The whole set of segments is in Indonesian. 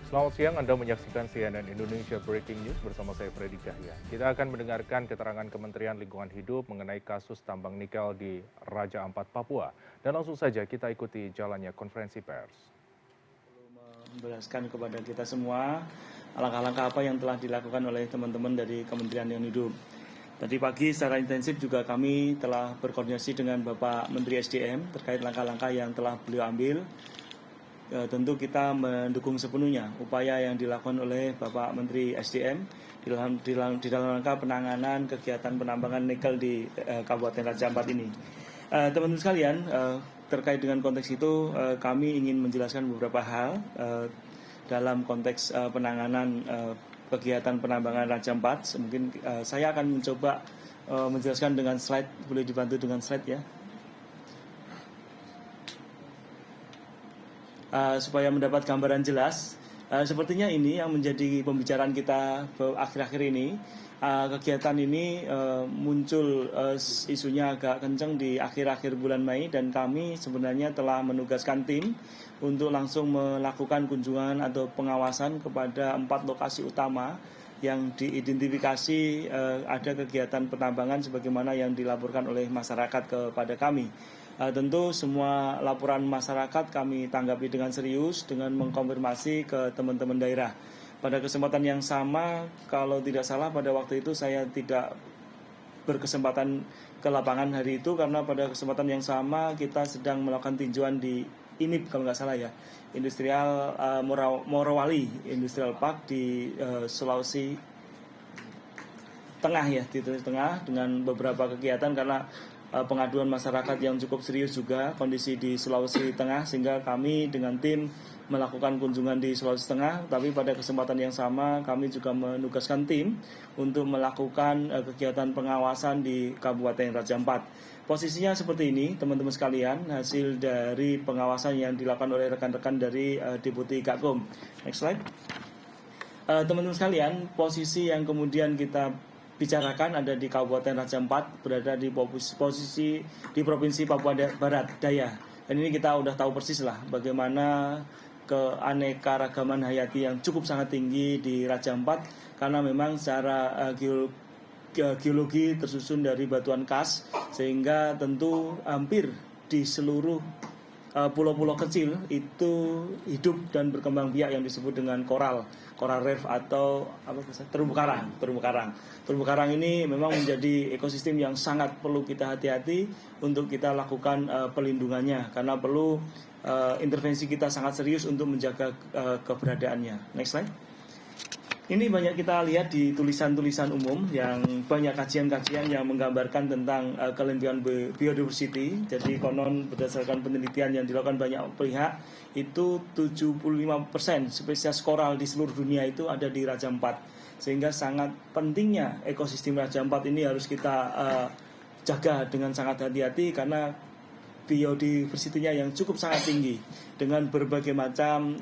Selamat siang, Anda menyaksikan CNN Indonesia Breaking News bersama saya Freddy Cahya. Kita akan mendengarkan keterangan Kementerian Lingkungan Hidup mengenai kasus tambang nikel di Raja Ampat, Papua. Dan langsung saja kita ikuti jalannya konferensi pers. Menjelaskan kepada kita semua langkah-langkah apa yang telah dilakukan oleh teman-teman dari Kementerian Lingkungan Hidup. Tadi pagi secara intensif juga kami telah berkoordinasi dengan Bapak Menteri SDM terkait langkah-langkah yang telah beliau ambil. Tentu kita mendukung sepenuhnya upaya yang dilakukan oleh Bapak Menteri SDM di dalam rangka penanganan kegiatan penambangan nikel di Kabupaten Raja Ampat ini. Teman-teman sekalian, terkait dengan konteks itu kami ingin menjelaskan beberapa hal dalam konteks penanganan kegiatan penambangan Raja Ampat. Mungkin saya akan mencoba menjelaskan dengan slide, boleh dibantu dengan slide ya. Supaya mendapat gambaran jelas, sepertinya ini yang menjadi pembicaraan kita akhir-akhir ini. Kegiatan ini muncul isunya agak kencang di akhir-akhir bulan Mei, dan kami sebenarnya telah menugaskan tim untuk langsung melakukan kunjungan atau pengawasan kepada 4 lokasi utama yang diidentifikasi ada kegiatan penambangan sebagaimana yang dilaporkan oleh masyarakat kepada kami. Tentu semua laporan masyarakat kami tanggapi dengan serius dengan mengkonfirmasi ke teman-teman daerah. Pada kesempatan yang sama, kalau tidak salah pada waktu itu saya tidak berkesempatan ke lapangan hari itu karena pada kesempatan yang sama kita sedang melakukan tinjauan di INIP kalau nggak salah ya, Industrial Morowali Industrial Park di Sulawesi Tengah ya, di Sulawesi Tengah, dengan beberapa kegiatan karena pengaduan masyarakat yang cukup serius juga kondisi di Sulawesi Tengah, sehingga kami dengan tim melakukan kunjungan di Sulawesi Tengah. Tapi pada kesempatan yang sama kami juga menugaskan tim untuk melakukan kegiatan pengawasan di Kabupaten Raja Ampat. Posisinya seperti ini teman-teman sekalian, hasil dari pengawasan yang dilakukan oleh rekan-rekan dari Deputi Gakum. Next slide. Teman-teman sekalian, posisi yang kemudian kita bicarakan ada di Kabupaten Raja Ampat, berada di posisi di Provinsi Papua Barat Daya. Dan ini kita udah tahu persis lah bagaimana keanekaragaman hayati yang cukup sangat tinggi di Raja Ampat, karena memang secara geologi tersusun dari batuan kas, sehingga tentu hampir di seluruh pulau-pulau kecil itu hidup dan berkembang biak yang disebut dengan coral reef atau terumbu karang. Terumbu karang ini memang menjadi ekosistem yang sangat perlu kita hati-hati untuk kita lakukan pelindungannya, karena perlu intervensi kita sangat serius untuk menjaga keberadaannya. Next slide. Ini banyak kita lihat di tulisan-tulisan umum yang banyak kajian-kajian yang menggambarkan tentang kelangsungan biodiversity. Jadi konon berdasarkan penelitian yang dilakukan banyak pihak, itu 75% spesies koral di seluruh dunia itu ada di Raja Ampat. Sehingga sangat pentingnya ekosistem Raja Ampat ini harus kita jaga dengan sangat hati-hati, karena biodiversitinya yang cukup sangat tinggi dengan berbagai macam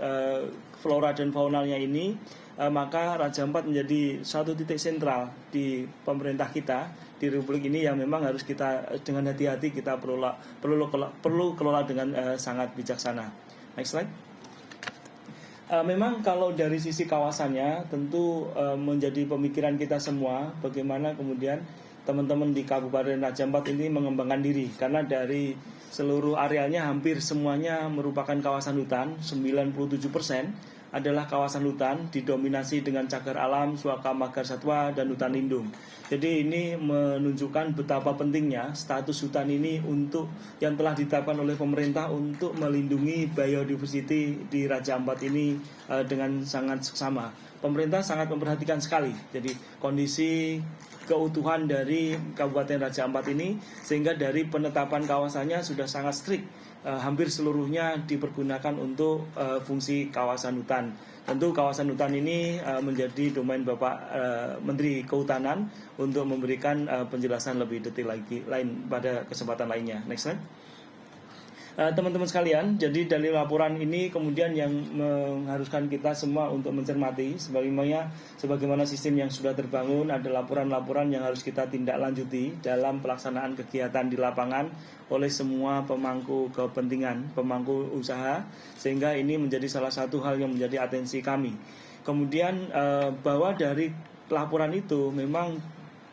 flora dan faunanya ini, maka Raja Ampat menjadi satu titik sentral di pemerintah kita di Republik ini yang memang harus kita dengan hati-hati kita perlu kelola dengan sangat bijaksana. Next slide. Memang kalau dari sisi kawasannya tentu menjadi pemikiran kita semua bagaimana kemudian teman-teman di Kabupaten Raja Ampat ini mengembangkan diri, karena dari seluruh arealnya hampir semuanya merupakan kawasan hutan. 97% adalah kawasan hutan didominasi dengan cagar alam, suaka marga satwa, dan hutan lindung. Jadi ini menunjukkan betapa pentingnya status hutan ini untuk yang telah ditetapkan oleh pemerintah untuk melindungi biodiversity di Raja Ampat ini dengan sangat seksama. Pemerintah sangat memperhatikan sekali jadi kondisi keutuhan dari Kabupaten Raja Ampat ini, sehingga dari penetapan kawasannya sudah sangat strict, hampir seluruhnya dipergunakan untuk fungsi kawasan hutan. Tentu kawasan hutan ini menjadi domain Bapak Menteri Kehutanan untuk memberikan penjelasan lebih detail lain pada kesempatan lainnya. Next slide. Teman-teman sekalian, jadi dari laporan ini kemudian yang mengharuskan kita semua untuk mencermati sebagaimana sistem yang sudah terbangun, ada laporan-laporan yang harus kita tindak lanjuti dalam pelaksanaan kegiatan di lapangan oleh semua pemangku kepentingan, pemangku usaha, sehingga ini menjadi salah satu hal yang menjadi atensi kami. Kemudian bahwa dari laporan itu memang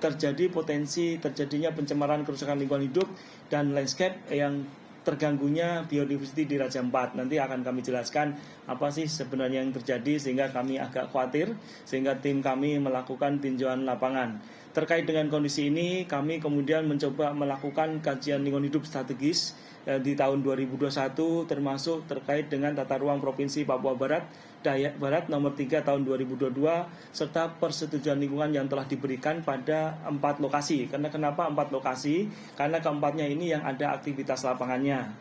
terjadi potensi terjadinya pencemaran kerusakan lingkungan hidup dan landscape yang terganggunya biodiversity di Raja Ampat. Nanti akan kami jelaskan apa sih sebenarnya yang terjadi sehingga kami agak khawatir, sehingga tim kami melakukan tinjauan lapangan. Terkait dengan kondisi ini, kami kemudian mencoba melakukan kajian lingkungan hidup strategis di tahun 2021, termasuk terkait dengan tata ruang Provinsi Papua Barat, Dayak Barat nomor 3 tahun 2022, serta persetujuan lingkungan yang telah diberikan pada 4 lokasi. Kenapa 4 lokasi? Karena keempatnya ini yang ada aktivitas lapangannya.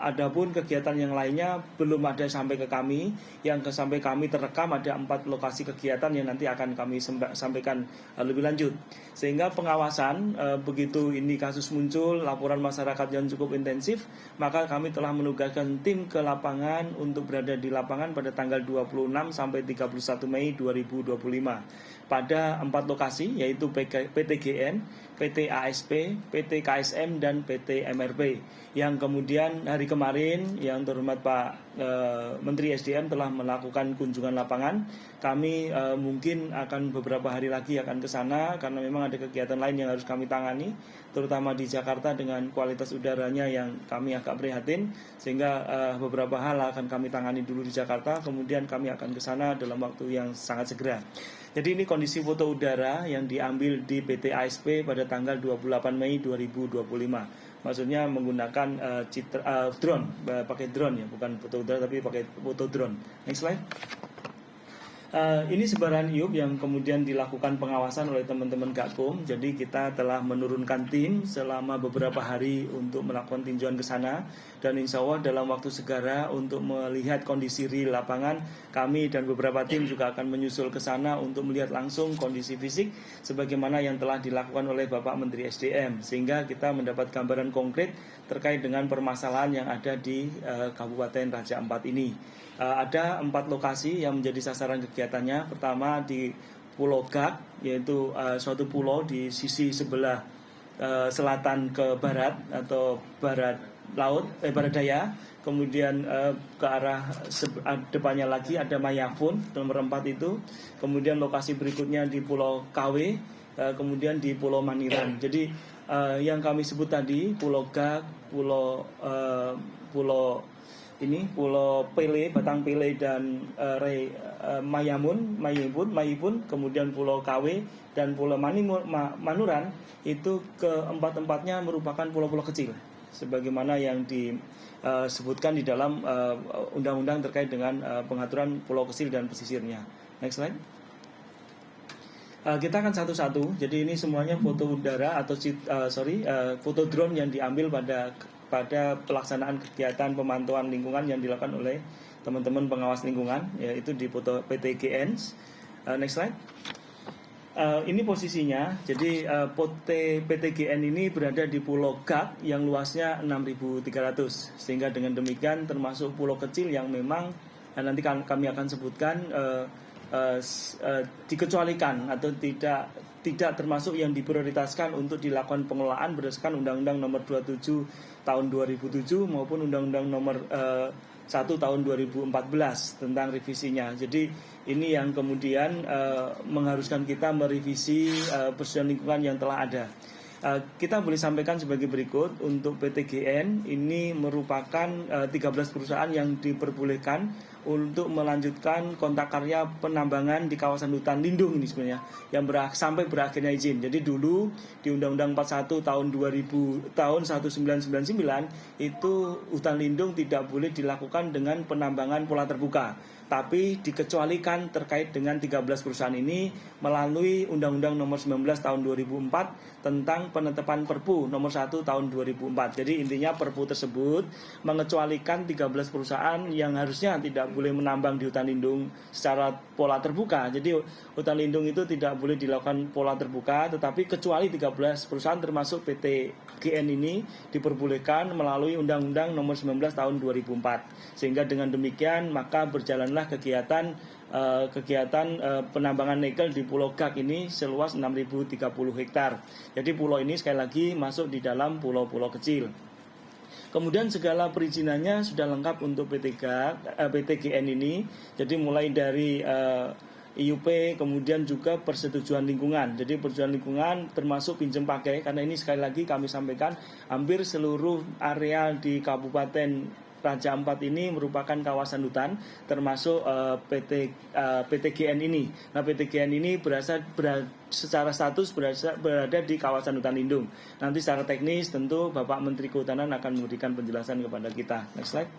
Adapun kegiatan yang lainnya belum ada sampai ke kami. Yang sampai kami terekam ada 4 lokasi kegiatan yang nanti akan kami sampaikan lebih lanjut. Sehingga pengawasan begitu ini kasus muncul, laporan masyarakat yang cukup intensif, maka kami telah menugaskan tim ke lapangan untuk berada di lapangan pada tanggal 26 sampai 31 Mei 2025 pada 4 lokasi, yaitu PTGN, PT ASP, PT KSM, dan PT MRP. Yang kemudian hari kemarin yang terhormat Pak Menteri SDM telah melakukan kunjungan lapangan. Kami mungkin akan beberapa hari lagi akan ke sana karena memang ada kegiatan lain yang harus kami tangani, terutama di Jakarta dengan kualitas udaranya yang kami agak prihatin, sehingga beberapa hal akan kami tangani dulu di Jakarta, kemudian kami akan ke sana dalam waktu yang sangat segera. Jadi ini kondisi foto udara yang diambil di PT ASP pada tanggal 28 Mei 2025. Maksudnya menggunakan drone, pakai drone ya, bukan foto udara tapi pakai foto drone. Next slide. Ini sebaran IUP yang kemudian dilakukan pengawasan oleh teman-teman Gakum. Jadi kita telah menurunkan tim selama beberapa hari untuk melakukan tinjauan ke sana. Dan insya Allah dalam waktu segera untuk melihat kondisi real lapangan, kami dan beberapa tim juga akan menyusul ke sana untuk melihat langsung kondisi fisik sebagaimana yang telah dilakukan oleh Bapak Menteri SDM. Sehingga kita mendapat gambaran konkret terkait dengan permasalahan yang ada di Kabupaten Raja Ampat ini. Ada 4 lokasi yang menjadi sasaran kegiatannya. Pertama di Pulau Gak, yaitu suatu pulau di sisi sebelah selatan ke barat atau barat laut, barat daya. Kemudian ke arah depannya lagi ada Mayafun nomor 4 itu. Kemudian lokasi berikutnya di Pulau KW, kemudian di Pulau Maniran. Jadi yang kami sebut tadi Pulau Gak, Pulau Pele, Batang Pele, dan Mayipun, kemudian Pulau KW dan Pulau Manuran, itu keempat-empatnya merupakan pulau-pulau kecil sebagaimana yang disebutkan di dalam undang-undang terkait dengan pengaturan pulau kecil dan pesisirnya. Next slide. Kita akan satu-satu. Jadi ini semuanya foto udara atau foto drone yang diambil pada pelaksanaan kegiatan pemantauan lingkungan yang dilakukan oleh teman-teman pengawas lingkungan, yaitu di PT GN. Next slide. Ini posisinya. Jadi PT GN ini berada di Pulau Gak yang luasnya 6.300, sehingga dengan demikian termasuk pulau kecil yang memang nanti kami akan sebutkan dikecualikan atau tidak termasuk yang diprioritaskan untuk dilakukan pengelolaan berdasarkan Undang-Undang Nomor 27 Tahun 2007 maupun Undang-Undang Nomor 1 Tahun 2014 tentang revisinya. Jadi ini yang kemudian mengharuskan kita merevisi persetujuan lingkungan yang telah ada. Kita boleh sampaikan sebagai berikut. Untuk PT GN ini merupakan 13 perusahaan yang diperbolehkan untuk melanjutkan kontrak karya penambangan di kawasan hutan lindung ini sebenarnya yang sampai berakhirnya izin. Jadi dulu di Undang-Undang 41 tahun 1999 itu hutan lindung tidak boleh dilakukan dengan penambangan pola terbuka, tapi dikecualikan terkait dengan 13 perusahaan ini melalui Undang-Undang Nomor 19 Tahun 2004 tentang penetapan Perpu Nomor 1 Tahun 2004. Jadi intinya Perpu tersebut mengecualikan 13 perusahaan yang harusnya tidak boleh menambang di hutan lindung secara pola terbuka. Jadi hutan lindung itu tidak boleh dilakukan pola terbuka, tetapi kecuali 13 perusahaan termasuk PT GN ini diperbolehkan melalui Undang-Undang Nomor 19 Tahun 2004. Sehingga dengan demikian maka berjalanlah kegiatan penambangan nikel di Pulau Gak ini seluas 6.030 hektar. Jadi pulau ini sekali lagi masuk di dalam pulau-pulau kecil. Kemudian segala perizinannya sudah lengkap untuk PTGN ini. Jadi mulai dari IUP, kemudian juga persetujuan lingkungan. Jadi persetujuan lingkungan termasuk pinjam pakai, karena ini sekali lagi kami sampaikan hampir seluruh area di Kabupaten Raja Ampat ini merupakan kawasan hutan, termasuk PTGN ini. Nah, PTGN ini secara status berada di kawasan hutan lindung. Nanti secara teknis tentu Bapak Menteri Kehutanan akan memberikan penjelasan kepada kita. Next slide.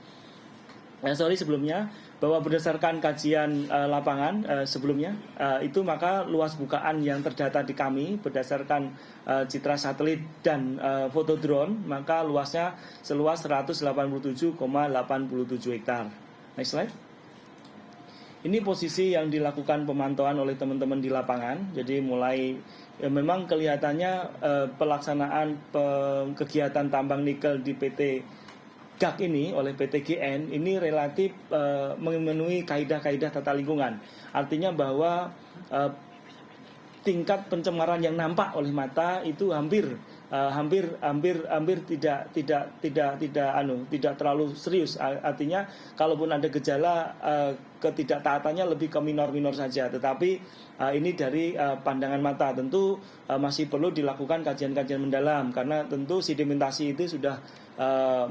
Sebelumnya bahwa berdasarkan kajian lapangan sebelumnya itu maka luas bukaan yang terdata di kami berdasarkan citra satelit dan foto drone maka luasnya seluas 187,87 hektar. Next slide. Ini posisi yang dilakukan pemantauan oleh teman-teman di lapangan. Jadi mulai memang kelihatannya pelaksanaan kegiatan tambang nikel di PT GAK ini oleh PTGN ini relatif memenuhi kaidah-kaidah tata lingkungan. Artinya bahwa tingkat pencemaran yang nampak oleh mata itu hampir tidak terlalu serius. Artinya kalaupun ada gejala ketidaktaatannya lebih ke minor-minor saja. Tetapi ini dari pandangan mata tentu masih perlu dilakukan kajian-kajian mendalam karena tentu sedimentasi itu sudah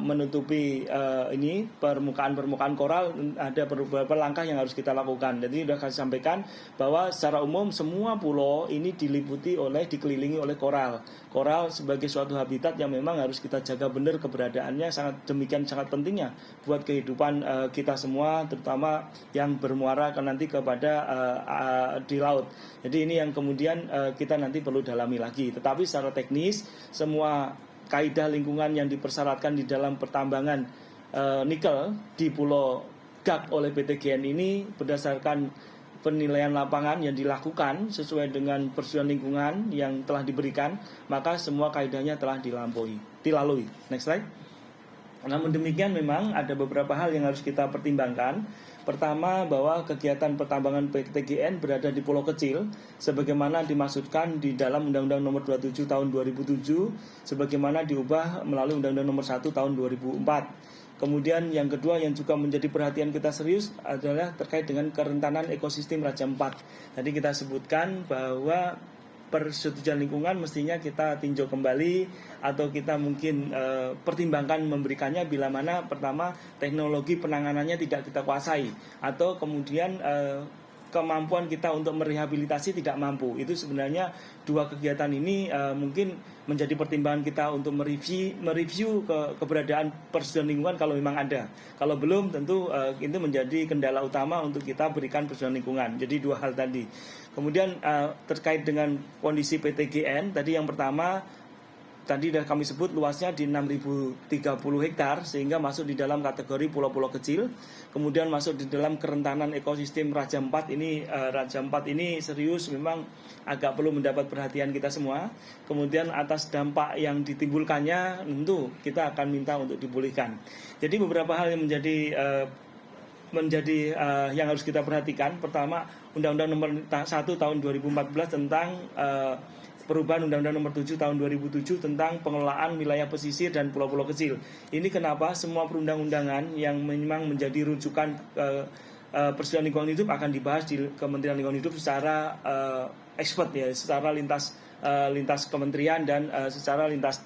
menutupi ini permukaan koral. Ada beberapa langkah yang harus kita lakukan. Jadi sudah saya sampaikan bahwa secara umum semua pulau ini dikelilingi oleh koral. Koral sebagai suatu habitat yang memang harus kita jaga benar keberadaannya, sangat pentingnya buat kehidupan kita semua, terutama yang bermuara nanti kepada di laut. Jadi ini yang kemudian kita nanti perlu dalami lagi. Tetapi secara teknis semua kaidah lingkungan yang dipersyaratkan di dalam pertambangan nikel di Pulau Gak oleh PTGN ini berdasarkan penilaian lapangan yang dilakukan sesuai dengan persetujuan lingkungan yang telah diberikan, maka semua kaidahnya telah dilalui. Next slide. Namun demikian memang ada beberapa hal yang harus kita pertimbangkan. Pertama, bahwa kegiatan pertambangan PTGN berada di pulau kecil sebagaimana dimaksudkan di dalam Undang-Undang Nomor 27 Tahun 2007 sebagaimana diubah melalui Undang-Undang Nomor 1 Tahun 2004. Kemudian yang kedua yang juga menjadi perhatian kita serius adalah terkait dengan kerentanan ekosistem Raja Ampat. Tadi kita sebutkan bahwa persetujuan lingkungan mestinya kita tinjau kembali atau kita mungkin pertimbangkan memberikannya bila mana pertama teknologi penanganannya tidak kita kuasai atau kemudian kemampuan kita untuk merehabilitasi tidak mampu. Itu sebenarnya dua kegiatan ini mungkin menjadi pertimbangan kita untuk mereview keberadaan persetujuan lingkungan kalau memang ada. Kalau belum tentu itu menjadi kendala utama untuk kita berikan persetujuan lingkungan. Jadi dua hal tadi. Kemudian terkait dengan kondisi PTGN, tadi yang pertama, tadi sudah kami sebut luasnya di 6.030 hektar sehingga masuk di dalam kategori pulau-pulau kecil. Kemudian masuk di dalam kerentanan ekosistem Raja Ampat ini. Raja Ampat ini serius memang agak perlu mendapat perhatian kita semua. Kemudian atas dampak yang ditimbulkannya tentu kita akan minta untuk dipulihkan. Jadi beberapa hal yang menjadi yang harus kita perhatikan. Pertama, Undang-Undang Nomor 1 Tahun 2014 tentang perubahan Undang-Undang Nomor 7 Tahun 2007 tentang pengelolaan wilayah pesisir dan pulau-pulau kecil. Ini kenapa semua perundang-undangan yang memang menjadi rujukan persetujuan lingkungan hidup akan dibahas di Kementerian Lingkungan Hidup secara expert ya, secara lintas kementerian dan secara lintas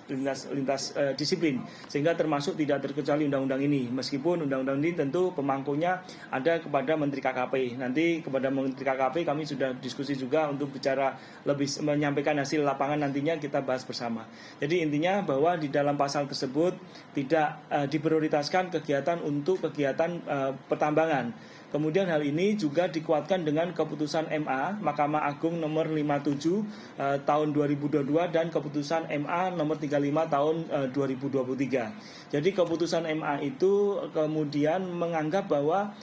disiplin, sehingga termasuk tidak terkecuali undang-undang ini. Meskipun undang-undang ini tentu pemangkunya ada kepada Menteri KKP. Nanti kepada Menteri KKP kami sudah diskusi juga untuk bicara lebih menyampaikan hasil lapangan, nantinya kita bahas bersama. Jadi intinya bahwa di dalam pasal tersebut tidak diprioritaskan kegiatan untuk kegiatan pertambangan. Kemudian hal ini juga dikuatkan dengan keputusan MA Mahkamah Agung nomor 57 tahun 2022 dan keputusan MA nomor 35 tahun 2023. Jadi keputusan MA itu kemudian menganggap bahwa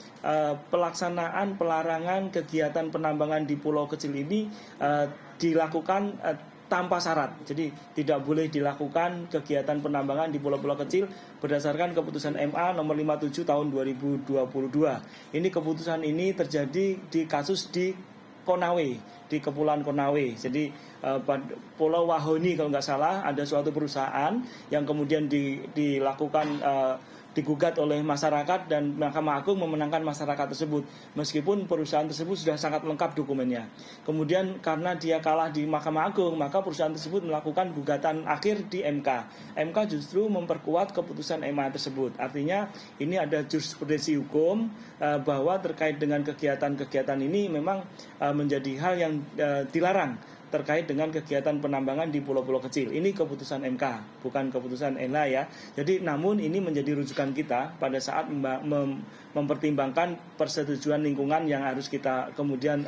pelaksanaan pelarangan kegiatan penambangan di pulau kecil ini dilakukan tanpa syarat. Jadi tidak boleh dilakukan kegiatan penambangan di pulau-pulau kecil berdasarkan keputusan MA nomor 57 tahun 2022. Ini keputusan ini terjadi di kasus di Konawe, di Kepulauan Konawe. Jadi Pulau Wahoni kalau nggak salah ada suatu perusahaan yang kemudian dilakukan digugat oleh masyarakat dan Mahkamah Agung memenangkan masyarakat tersebut meskipun perusahaan tersebut sudah sangat lengkap dokumennya. Kemudian karena dia kalah di Mahkamah Agung, maka perusahaan tersebut melakukan gugatan akhir di MK. MK justru memperkuat keputusan MA tersebut. Artinya ini ada jurisprudensi hukum bahwa terkait dengan kegiatan-kegiatan ini memang menjadi hal yang dilarang terkait dengan kegiatan penambangan di pulau-pulau kecil. Ini keputusan MK, bukan keputusan ELA ya. Jadi namun ini menjadi rujukan kita pada saat mempertimbangkan persetujuan lingkungan yang harus kita kemudian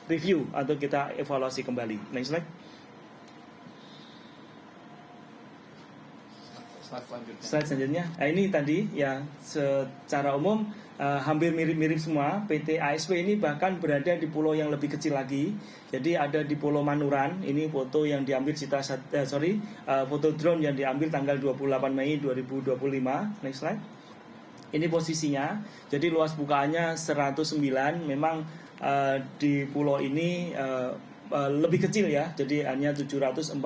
review atau kita evaluasi kembali. Next slide. Slide selanjutnya. Nah, ini tadi ya secara umum hampir mirip-mirip semua. PT ASP ini bahkan berada di pulau yang lebih kecil lagi. Jadi ada di Pulau Manuran. Ini foto yang diambil foto drone yang diambil tanggal 28 Mei 2025. Next slide. Ini posisinya. Jadi luas bukaannya 109. Memang di pulau ini lebih kecil ya, jadi hanya 743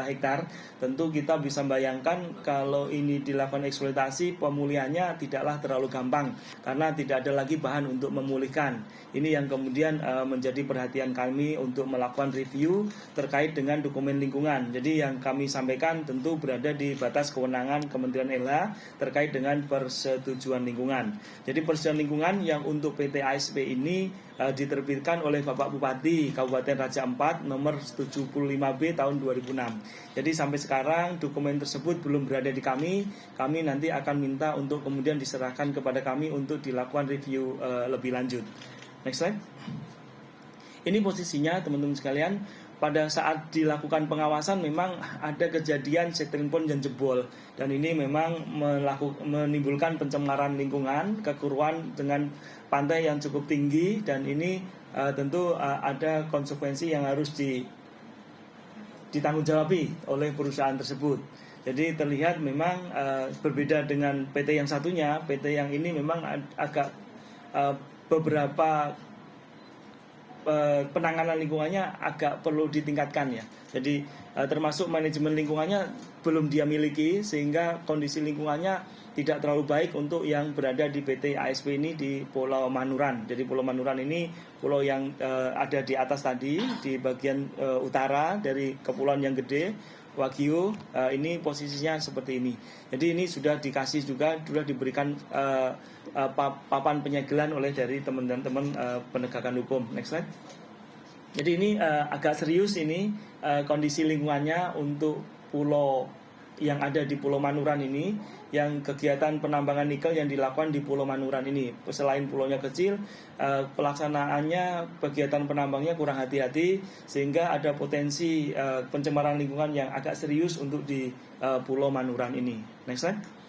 hektar. Tentu kita bisa bayangkan kalau ini dilakukan eksploitasi, pemulihannya tidaklah terlalu gampang karena tidak ada lagi bahan untuk memulihkan. Ini yang kemudian menjadi perhatian kami untuk melakukan review terkait dengan dokumen lingkungan. Jadi yang kami sampaikan tentu berada di batas kewenangan Kementerian LH terkait dengan persetujuan lingkungan. Jadi persetujuan lingkungan yang untuk PT ASP ini diterbitkan oleh Bapak Bupati Kabupaten Raja Ampat nomor 75B tahun 2006. Jadi sampai sekarang dokumen tersebut belum berada di kami. Kami nanti akan minta untuk kemudian diserahkan kepada kami untuk dilakukan review lebih lanjut. Next slide. Ini posisinya teman-teman sekalian. Pada saat dilakukan pengawasan memang ada kejadian setting pond yang jebol dan ini memang menimbulkan pencemaran lingkungan, kekeruan dengan pantai yang cukup tinggi dan ini tentu ada konsekuensi yang harus ditanggungjawab oleh perusahaan tersebut. Jadi terlihat memang berbeda dengan PT yang satunya. PT yang ini memang agak beberapa penanganan lingkungannya agak perlu ditingkatkan ya. Jadi termasuk manajemen lingkungannya belum dia miliki sehingga kondisi lingkungannya tidak terlalu baik untuk yang berada di PT ASP ini di Pulau Manuran. Jadi Pulau Manuran ini pulau yang ada di atas tadi di bagian utara dari kepulauan yang gede Wagyu, ini posisinya seperti ini. Jadi ini sudah dikasih juga, sudah diberikan papan penyegelan oleh dari teman-teman penegakan hukum. Next slide. Jadi ini agak serius ini kondisi lingkungannya untuk pulau yang ada di Pulau Manuran ini, yang kegiatan penambangan nikel yang dilakukan di Pulau Manuran ini. Selain pulaunya kecil, pelaksanaannya kegiatan penambangnya kurang hati-hati sehingga ada potensi pencemaran lingkungan yang agak serius untuk di Pulau Manuran ini. Next slide.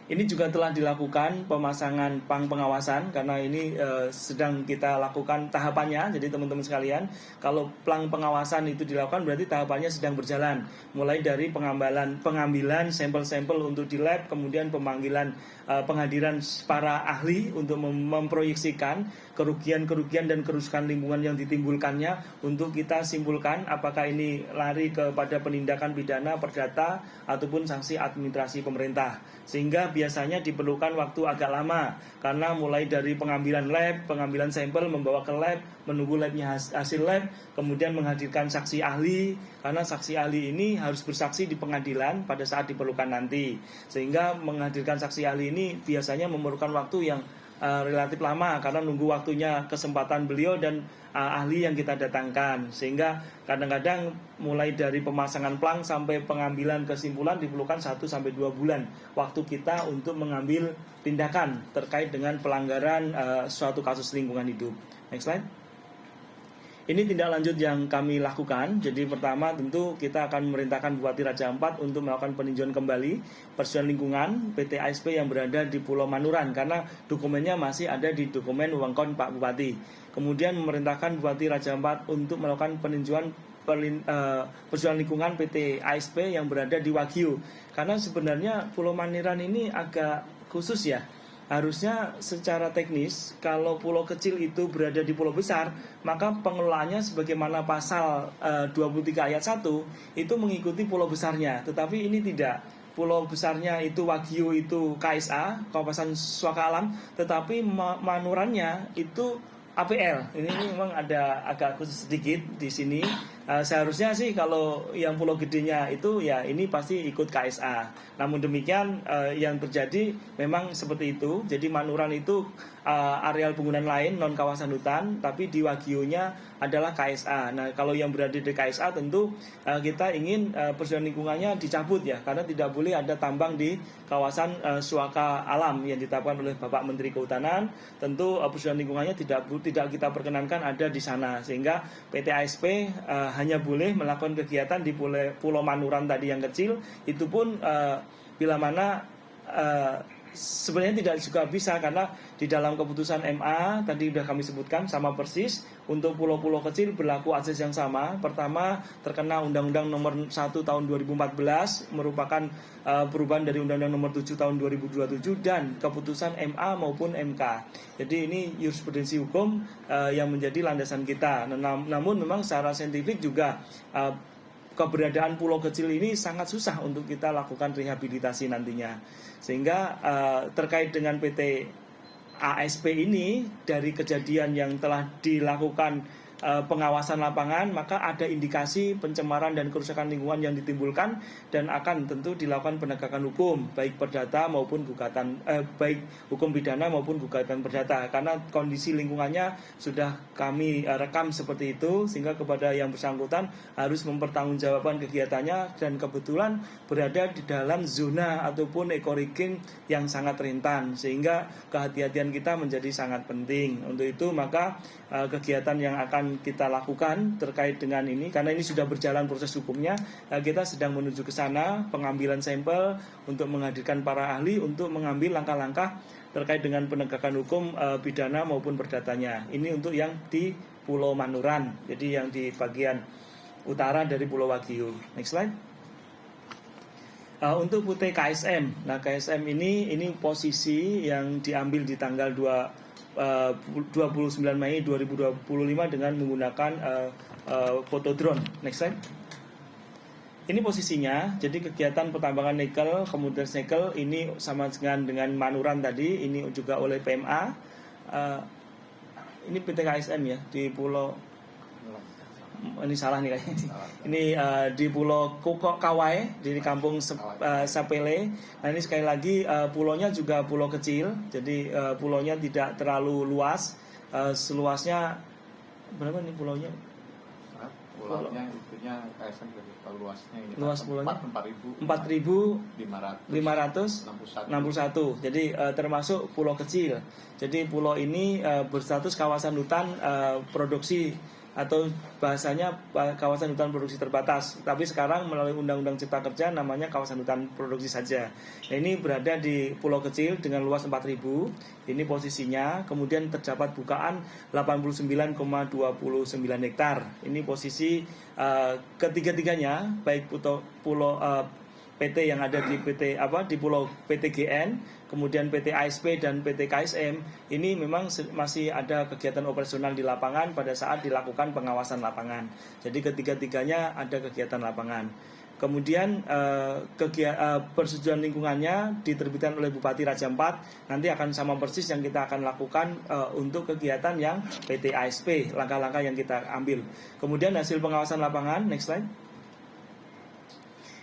Ini juga telah dilakukan pemasangan pang pengawasan karena ini sedang kita lakukan tahapannya. Jadi teman-teman sekalian, kalau plang pengawasan itu dilakukan berarti tahapannya sedang berjalan. Mulai dari pengambilan sampel-sampel untuk di lab, kemudian penghadiran para ahli untuk memproyeksikan kerugian-kerugian dan kerusakan lingkungan yang ditimbulkannya untuk kita simpulkan apakah ini lari kepada penindakan pidana, perdata ataupun sanksi administrasi pemerintah. Sehingga biasanya diperlukan waktu agak lama karena mulai dari pengambilan lab, pengambilan sampel, membawa ke lab, menunggu labnya hasil lab, kemudian menghadirkan saksi ahli karena saksi ahli ini harus bersaksi di pengadilan pada saat diperlukan nanti. Sehingga menghadirkan saksi ahli ini biasanya memerlukan waktu yang relatif lama karena nunggu waktunya kesempatan beliau dan ahli yang kita datangkan, sehingga kadang-kadang mulai dari pemasangan plang sampai pengambilan kesimpulan diperlukan 1-2 bulan waktu kita untuk mengambil tindakan terkait dengan pelanggaran suatu kasus lingkungan hidup. Next slide. Ini tindak lanjut yang kami lakukan. Jadi pertama tentu kita akan memerintahkan Bupati Raja Ampat untuk melakukan peninjauan kembali persetujuan lingkungan PT ASP yang berada di Pulau Manuran karena dokumennya masih ada di dokumen Wengkon Pak Bupati. Kemudian memerintahkan Bupati Raja Ampat untuk melakukan peninjauan Perhutanan Lingkungan PT ASP yang berada di Wagyu. Karena sebenarnya Pulau Maniran ini agak khusus ya. Harusnya secara teknis kalau pulau kecil itu berada di pulau besar, maka pengelolaannya sebagaimana pasal 23 ayat 1 itu mengikuti pulau besarnya. Tetapi ini tidak. Pulau besarnya itu Wagyu itu KSA, Kawasan Suaka Alam, tetapi manurannya itu APL. Ini memang ada agak khusus sedikit di sini. Seharusnya sih kalau yang pulau gedenya itu ya ini pasti ikut KSA. Namun demikian yang terjadi memang seperti itu. Jadi Manuran itu areal penggunaan lain non kawasan hutan, tapi di Wagyunya adalah KSA. Nah kalau yang berada di KSA tentu kita ingin persoalan lingkungannya dicabut ya, karena tidak boleh ada tambang di kawasan Suaka Alam yang ditetapkan oleh Bapak Menteri Kehutanan. Tentu persoalan lingkungannya tidak kita perkenankan ada di sana, sehingga PT ASP hanya boleh melakukan kegiatan di Pulau Manuran tadi yang kecil, itu pun bila mana sebenarnya tidak juga bisa, karena di dalam keputusan MA tadi sudah kami sebutkan sama persis untuk pulau-pulau kecil berlaku azas yang sama. Pertama terkena Undang-Undang Nomor 1 Tahun 2014 merupakan perubahan dari Undang-Undang Nomor 7 Tahun 2027 dan keputusan MA maupun MK. Jadi ini jurisprudensi hukum yang menjadi landasan kita. Namun memang secara saintifik juga keberadaan pulau kecil ini sangat susah untuk kita lakukan rehabilitasi nantinya. Sehingga terkait dengan PT ASP ini, dari kejadian yang telah dilakukan pengawasan lapangan, maka ada indikasi pencemaran dan kerusakan lingkungan yang ditimbulkan dan akan tentu dilakukan penegakan hukum baik perdata maupun gugatan baik hukum pidana maupun gugatan perdata, karena kondisi lingkungannya sudah kami rekam seperti itu, sehingga kepada yang bersangkutan harus mempertanggungjawabkan kegiatannya dan kebetulan berada di dalam zona ataupun ekoregime yang sangat rentan, sehingga kehati-hatian kita menjadi sangat penting. Untuk itu maka kegiatan yang akan kita lakukan terkait dengan ini, karena ini sudah berjalan proses hukumnya, kita sedang menuju ke sana, pengambilan sampel untuk menghadirkan para ahli untuk mengambil langkah-langkah terkait dengan penegakan hukum pidana maupun perdatanya. Ini untuk yang di Pulau Manuran, jadi yang di bagian utara dari Pulau Wagyu. Next slide. Untuk PT KSM, nah KSM ini posisi yang diambil di tanggal 29 Mei 2025 dengan menggunakan foto drone. Next slide. Ini posisinya, jadi kegiatan pertambangan nikel, kemudian nikel ini sama dengan Manuran tadi, ini juga oleh PMA. Ini PT KSM ya di Pulau, ini salah nih kayaknya. Ini di Pulau Kawai, di kampung Sapele. Nah ini sekali lagi pulaunya juga pulau kecil, jadi pulaunya tidak terlalu luas. Seluasnya berapa nih pulaunya? Pulaunya itunya KSM jadi luasnya ini. Luas pulaunya 4.561. Jadi termasuk pulau kecil. Jadi pulau ini berstatus kawasan hutan produksi atau bahasanya kawasan hutan produksi terbatas. Tapi sekarang melalui Undang-Undang Cipta Kerja namanya kawasan hutan produksi saja. Nah, ini berada di pulau kecil dengan luas 4.000. Ini posisinya. Kemudian terdapat bukaan 89,29 hektar. Ini posisi ketiga-tiganya, baik pulau PT yang ada di di Pulau PTGN, kemudian PT ASP dan PT KSM, ini memang masih ada kegiatan operasional di lapangan pada saat dilakukan pengawasan lapangan. Jadi ketiga-tiganya ada kegiatan lapangan. Kemudian persetujuan lingkungannya diterbitkan oleh Bupati Raja Ampat. Nanti akan sama persis yang kita akan lakukan untuk kegiatan yang PT ASP, langkah-langkah yang kita ambil. Kemudian hasil pengawasan lapangan, next slide.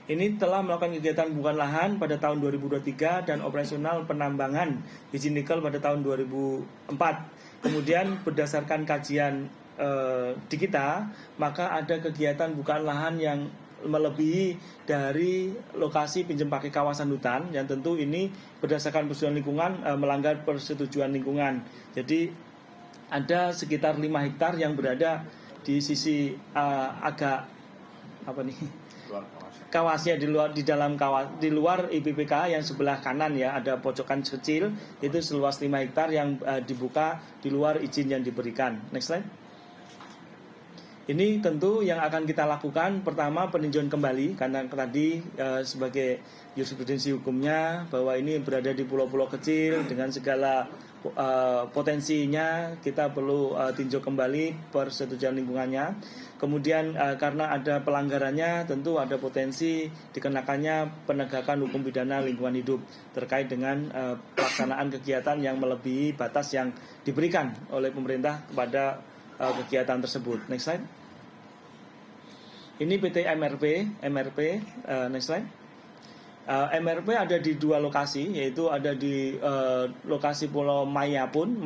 Ini telah melakukan kegiatan pembukaan lahan pada tahun 2023 dan operasional penambangan biji nikel pada tahun 2004. Kemudian berdasarkan kajian di kita, maka ada kegiatan bukaan lahan yang melebihi dari lokasi pinjam pakai kawasan hutan, yang tentu ini berdasarkan persetujuan lingkungan melanggar persetujuan lingkungan. Jadi ada sekitar 5 hektar yang berada di sisi agak kawasnya di luar IPPK yang sebelah kanan ya, ada pojokan kecil itu seluas 5 hektar yang dibuka di luar izin yang diberikan. Next slide. Ini tentu yang akan kita lakukan pertama peninjauan kembali karena tadi sebagai jurisprudensi hukumnya bahwa ini berada di pulau-pulau kecil dengan segala potensinya kita perlu tinjau kembali persetujuan lingkungannya. Kemudian karena ada pelanggarannya tentu ada potensi dikenakannya penegakan hukum pidana lingkungan hidup terkait dengan pelaksanaan kegiatan yang melebihi batas yang diberikan oleh pemerintah kepada kegiatan tersebut. Next slide. Ini PT MRP, next slide. MRP ada di 2 lokasi, yaitu ada di lokasi Pulau Mayapun,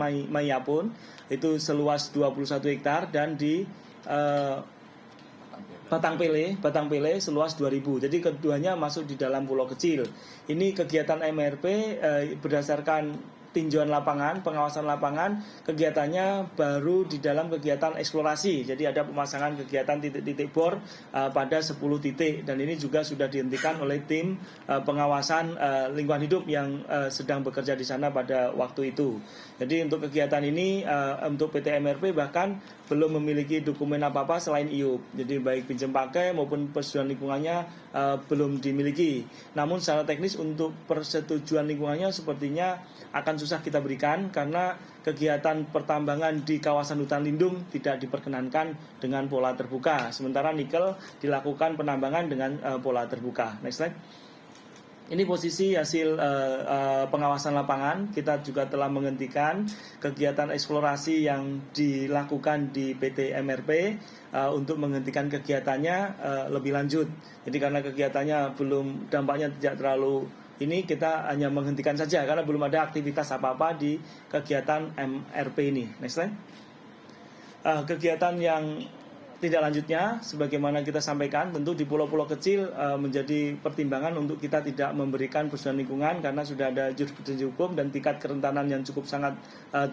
itu seluas 21 hektar dan di Batang Pele seluas 2000. Jadi keduanya masuk di dalam pulau kecil. Ini kegiatan MRP berdasarkan tinjauan lapangan, pengawasan lapangan, kegiatannya baru di dalam kegiatan eksplorasi. Jadi ada pemasangan kegiatan titik-titik bor pada 10 titik dan ini juga sudah dihentikan oleh tim pengawasan lingkungan hidup yang sedang bekerja di sana pada waktu itu. Jadi untuk kegiatan ini untuk PT MRP bahkan belum memiliki dokumen apa-apa selain IUP. Jadi baik pinjam pakai maupun persetujuan lingkungannya belum dimiliki. Namun secara teknis untuk persetujuan lingkungannya sepertinya akan susah kita berikan karena kegiatan pertambangan di kawasan hutan lindung tidak diperkenankan dengan pola terbuka. Sementara nikel dilakukan penambangan dengan pola terbuka. Next slide. Ini posisi hasil pengawasan lapangan. Kita juga telah menghentikan kegiatan eksplorasi yang dilakukan di PT MRP untuk menghentikan kegiatannya lebih lanjut. Jadi karena kegiatannya belum dampaknya tidak terlalu ini kita hanya menghentikan saja karena belum ada aktivitas apa-apa di kegiatan MRP ini. Next slide. Kegiatan yang tidak lanjutnya, sebagaimana kita sampaikan, tentu di pulau-pulau kecil menjadi pertimbangan untuk kita tidak memberikan persetujuan lingkungan karena sudah ada jurisprudensi hukum dan tingkat kerentanan yang cukup sangat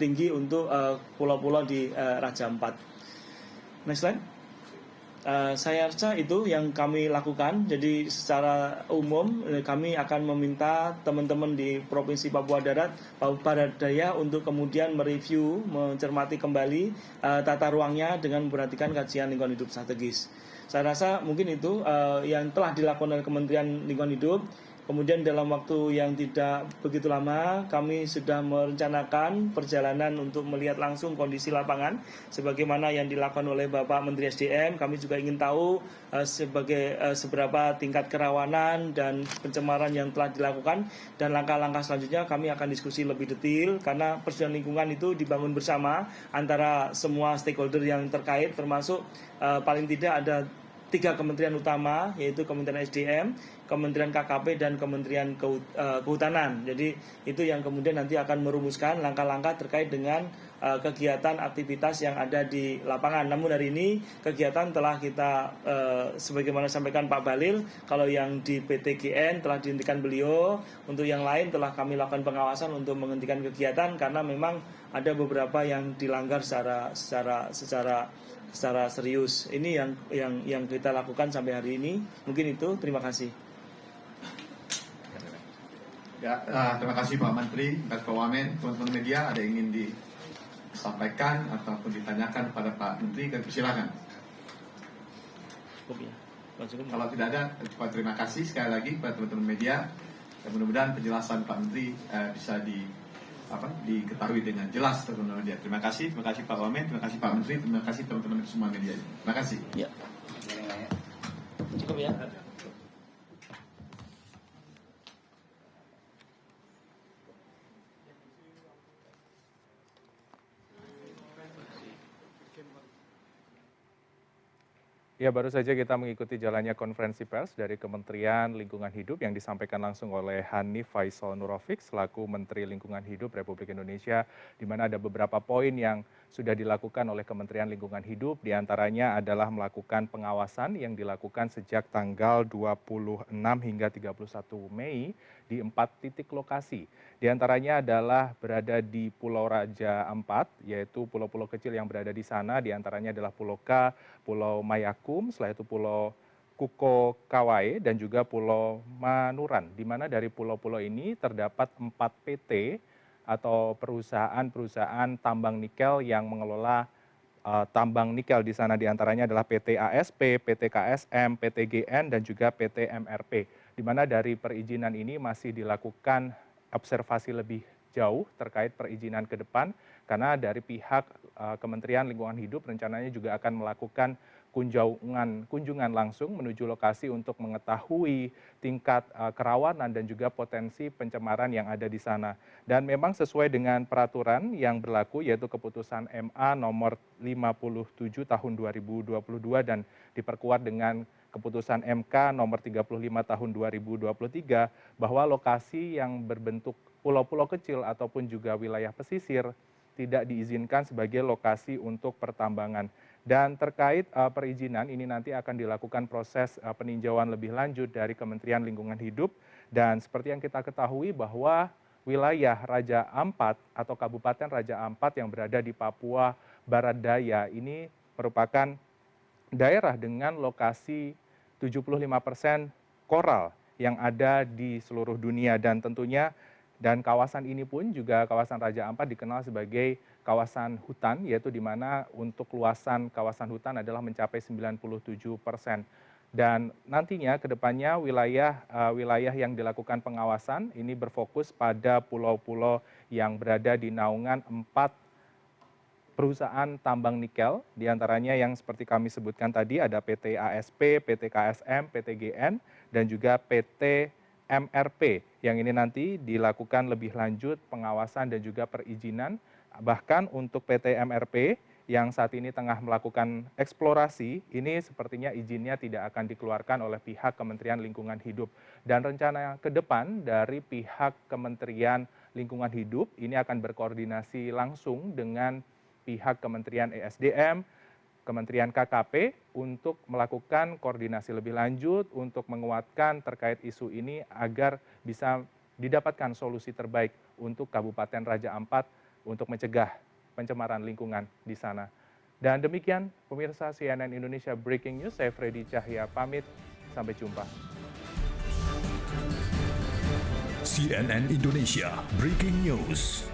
tinggi untuk pulau-pulau di Raja Ampat. Next slide. Saya rasa itu yang kami lakukan. Jadi secara umum kami akan meminta teman-teman di Provinsi Papua Barat Daya untuk kemudian mereview, mencermati kembali tata ruangnya dengan memperhatikan kajian lingkungan hidup strategis. Saya rasa mungkin itu yang telah dilakukan oleh Kementerian Lingkungan Hidup. Kemudian dalam waktu yang tidak begitu lama kami sudah merencanakan perjalanan untuk melihat langsung kondisi lapangan sebagaimana yang dilakukan oleh Bapak Menteri SDM. Kami juga ingin tahu seberapa tingkat kerawanan dan pencemaran yang telah dilakukan dan langkah-langkah selanjutnya kami akan diskusi lebih detail karena persetujuan lingkungan itu dibangun bersama antara semua stakeholder yang terkait termasuk paling tidak ada 3 kementerian utama yaitu Kementerian SDM, Kementerian KKP dan Kementerian Kehutanan. Jadi itu yang kemudian nanti akan merumuskan langkah-langkah terkait dengan kegiatan aktivitas yang ada di lapangan. Namun hari ini kegiatan telah kita sebagaimana sampaikan Pak Balil, kalau yang di PT GN telah dihentikan beliau, untuk yang lain telah kami lakukan pengawasan untuk menghentikan kegiatan karena memang ada beberapa yang dilanggar secara serius. Ini yang kita lakukan sampai hari ini. Mungkin itu. Terima kasih. Ya, terima kasih Pak Menteri, Pak Wamen. Teman-teman media ada yang ingin disampaikan ataupun ditanyakan pada Pak Menteri, kan persilakan. Kalau tidak ada, terima kasih sekali lagi kepada teman-teman media. Dan mudah-mudahan penjelasan Pak Menteri bisa diketahui dengan jelas teman-teman media. Terima kasih Pak Wamen, terima kasih Pak Menteri, terima kasih teman-teman semua media. Terima kasih. Ya. Cukup ya. Ya, baru saja kita mengikuti jalannya konferensi pers dari Kementerian Lingkungan Hidup yang disampaikan langsung oleh Hanif Faisal Nurofik selaku Menteri Lingkungan Hidup Republik Indonesia, di mana ada beberapa poin yang sudah dilakukan oleh Kementerian Lingkungan Hidup, diantaranya adalah melakukan pengawasan yang dilakukan sejak tanggal 26 hingga 31 Mei di 4 titik lokasi. Di antaranya adalah berada di Pulau Raja Ampat, yaitu pulau-pulau kecil yang berada di sana, di antaranya adalah Pulau K, Pulau Mayakum, setelah itu Pulau Kuko Kawai, dan juga Pulau Manuran, di mana dari pulau-pulau ini terdapat 4 PT atau perusahaan-perusahaan tambang nikel yang mengelola tambang nikel di sana, diantaranya adalah PT ASP, PT KSM, PT GN, dan juga PT MRP. Di mana dari perizinan ini masih dilakukan observasi lebih jauh terkait perizinan ke depan, karena dari pihak Kementerian Lingkungan Hidup rencananya juga akan melakukan kunjungan langsung menuju lokasi untuk mengetahui tingkat kerawanan dan juga potensi pencemaran yang ada di sana. Dan memang sesuai dengan peraturan yang berlaku, yaitu keputusan MA nomor 57 tahun 2022 dan diperkuat dengan keputusan MK nomor 35 tahun 2023, bahwa lokasi yang berbentuk pulau-pulau kecil ataupun juga wilayah pesisir tidak diizinkan sebagai lokasi untuk pertambangan. Dan terkait perizinan ini nanti akan dilakukan proses peninjauan lebih lanjut dari Kementerian Lingkungan Hidup, dan seperti yang kita ketahui bahwa wilayah Raja Ampat atau Kabupaten Raja Ampat yang berada di Papua Barat Daya ini merupakan daerah dengan lokasi 75% koral yang ada di seluruh dunia, dan tentunya kawasan ini pun juga kawasan Raja Ampat dikenal sebagai kawasan hutan, yaitu di mana untuk luasan kawasan hutan adalah mencapai 97%. Dan nantinya ke depannya wilayah yang dilakukan pengawasan ini berfokus pada pulau-pulau yang berada di naungan 4 perusahaan tambang nikel, diantaranya yang seperti kami sebutkan tadi ada PT ASP, PT KSM, PT GN, dan juga PT MRP, yang ini nanti dilakukan lebih lanjut pengawasan dan juga perizinan. Bahkan untuk PT MRP yang saat ini tengah melakukan eksplorasi, ini sepertinya izinnya tidak akan dikeluarkan oleh pihak Kementerian Lingkungan Hidup. Dan rencana ke depan dari pihak Kementerian Lingkungan Hidup ini akan berkoordinasi langsung dengan pihak Kementerian ESDM, Kementerian KKP untuk melakukan koordinasi lebih lanjut untuk menguatkan terkait isu ini agar bisa didapatkan solusi terbaik untuk Kabupaten Raja Ampat untuk mencegah pencemaran lingkungan di sana. Dan demikian pemirsa CNN Indonesia Breaking News, saya Freddy Cahya pamit, sampai jumpa. CNN Indonesia Breaking News.